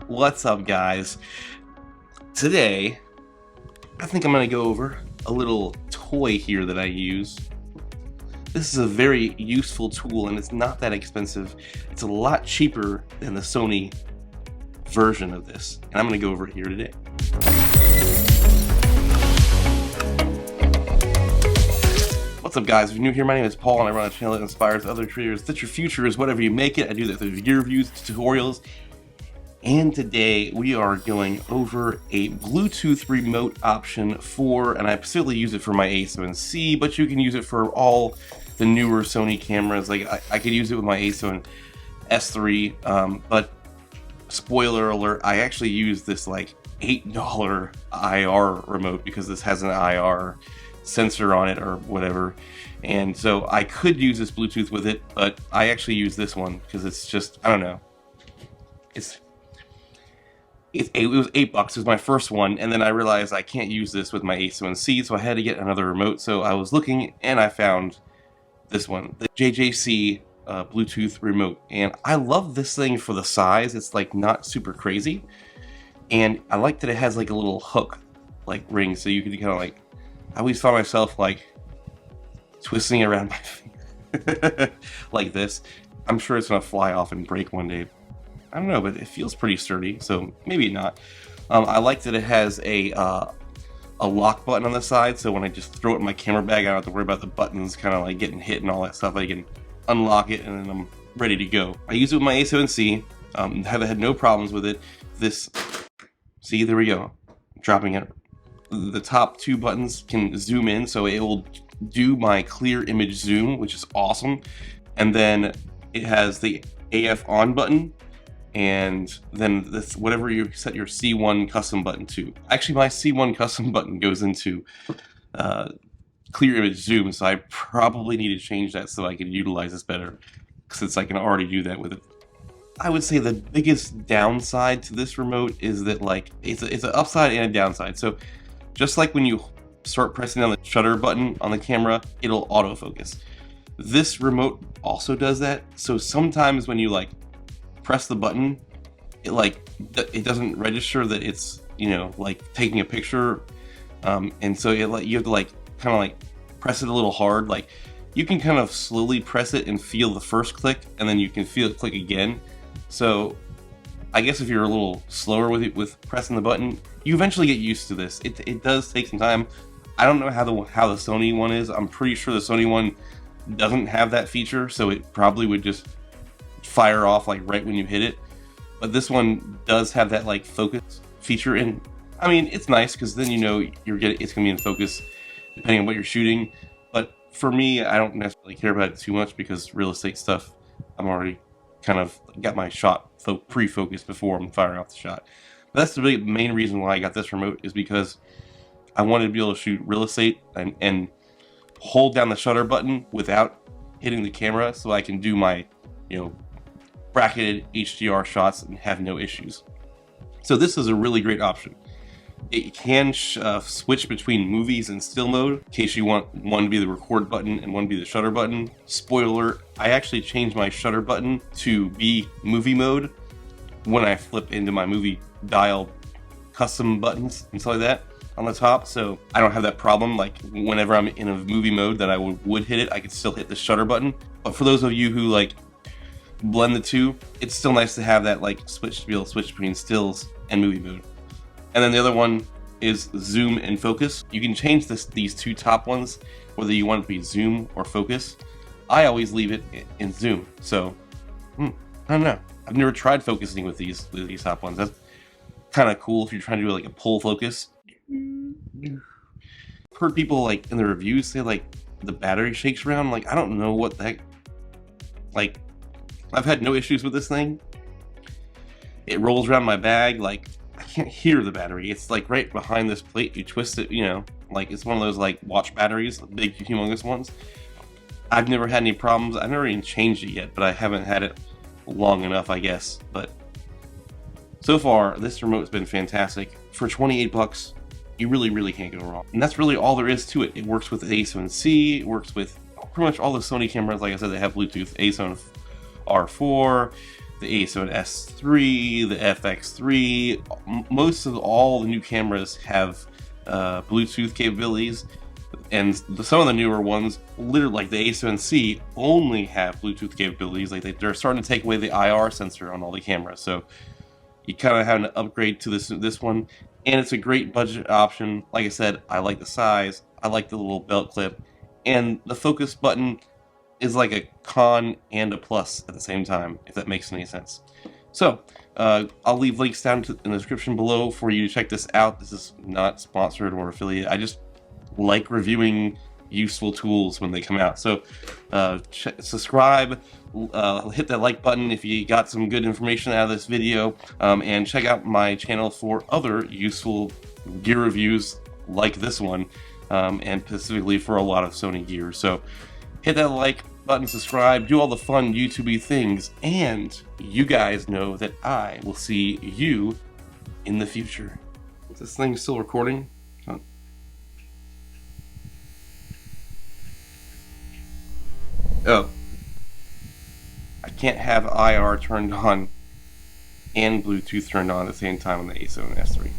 What's up, guys? Today, I think I'm going to go over a little toy here that I use. This is a very useful tool, and it's not that expensive. It's a lot cheaper than the Sony version of this, and I'm going to go over it here today. What's up, guys? If you're new here, my name is Paul, and I run a channel that inspires other creators that your future is whatever you make it. I do that through gear reviews, tutorials, and today we are going over a Bluetooth remote option for, and I specifically use it for my a7c, but you can use it for all the newer Sony cameras. Like I could use it with my a7S3, but spoiler alert, I actually use this like $8 IR remote because this has an IR sensor on it or whatever, and so I could use this Bluetooth with it, but I actually use this one because it's just, I don't know, it was $8. It was my first one, and then I realized I can't use this with my a7c, so I had to get another remote. So I was looking and I found this one, the JJC Bluetooth remote, and I love this thing for the size. It's like not super crazy, and I like that it has like a little hook like ring, so you can kind of like, I always found myself like twisting around my finger like this. I'm sure it's gonna fly off and break one day. I don't know, but it feels pretty sturdy, so maybe not. I like that it has a lock button on the side, so when I just throw it in my camera bag, I don't have to worry about the buttons kind of like getting hit and all that stuff. I can unlock it and then I'm ready to go. I use it with my a7c. Have had no problems with it. This, see, there we go, dropping it. The top two buttons can zoom in, so it will do my clear image zoom, which is awesome. And then it has the AF on button, and then this, whatever you set your C1 custom button to. Actually, my C1 custom button goes into clear image zoom, so I probably need to change that so I can utilize this better, since I can already do that with it. I would say the biggest downside to this remote is that like it's an upside and a downside. So just like when you start pressing on the shutter button on the camera, it'll autofocus. This remote also does that. So sometimes when you like press the button, it doesn't register that it's, you know, like taking a picture, and so you have to like kind of like press it a little hard. Like you can kind of slowly press it and feel the first click, and then you can feel it click again. So I guess if you're a little slower with pressing the button, you eventually get used to this. It does take some time. I don't know how the Sony one is. I'm pretty sure the Sony one doesn't have that feature, so it probably would just fire off like right when you hit it. But this one does have that like focus feature, and I mean, it's nice because then you know it's gonna be in focus depending on what you're shooting. But for me, I don't necessarily care about it too much because real estate stuff, I'm already kind of got my shot pre-focused before I'm firing off the shot. But that's the main reason why I got this remote, is because I wanted to be able to shoot real estate and hold down the shutter button without hitting the camera, so I can do my, you know, bracketed HDR shots and have no issues. So this is a really great option. It can switch between movies and still mode in case you want one to be the record button and one to be the shutter button. Spoiler, I actually changed my shutter button to be movie mode when I flip into my movie dial custom buttons and stuff like that on the top, so I don't have that problem. Like whenever I'm in a movie mode that I would hit it, I could still hit the shutter button. But for those of you who like blend the two, it's still nice to have that like switch, to be able to switch between stills and movie mode. And then the other one is zoom and focus. You can change these two top ones, whether you want it to be zoom or focus. I always leave it in zoom. So I don't know. I've never tried focusing with these top ones. That's kind of cool if you're trying to do like a pull focus. I've heard people like in the reviews say like the battery shakes around. Like I don't know what the heck. Like I've had no issues with this thing. It rolls around my bag like I can't hear the battery. It's like right behind this plate. You twist it, you know, like it's one of those like watch batteries, big humongous ones. I've never had any problems. I've never even changed it yet, but I haven't had it long enough, I guess. But so far, this remote's been fantastic. For 28 bucks, you really can't go wrong. And that's really all there is to it. It works with a7c, it works with pretty much all the Sony cameras, like I said, that have Bluetooth. A7 R4, the a7 S3, the FX3, most of all the new cameras have Bluetooth capabilities, and some of the newer ones, literally like the a7c, only have Bluetooth capabilities. Like they're starting to take away the IR sensor on all the cameras, so you kind of have an upgrade to this one, and it's a great budget option. Like I said, I like the size, I like the little belt clip, and the focus button is like a con and a plus at the same time, if that makes any sense. So, I'll leave links down in the description below for you to check this out. This is not sponsored or affiliate. I just like reviewing useful tools when they come out. So, subscribe, hit that like button if you got some good information out of this video, and check out my channel for other useful gear reviews like this one, and specifically for a lot of Sony gear. So, hit that like button, subscribe, do all the fun YouTube-y things, and you guys know that I will see you in the future. Is this thing still recording? Oh. I can't have IR turned on and Bluetooth turned on at the same time on the a7 S3.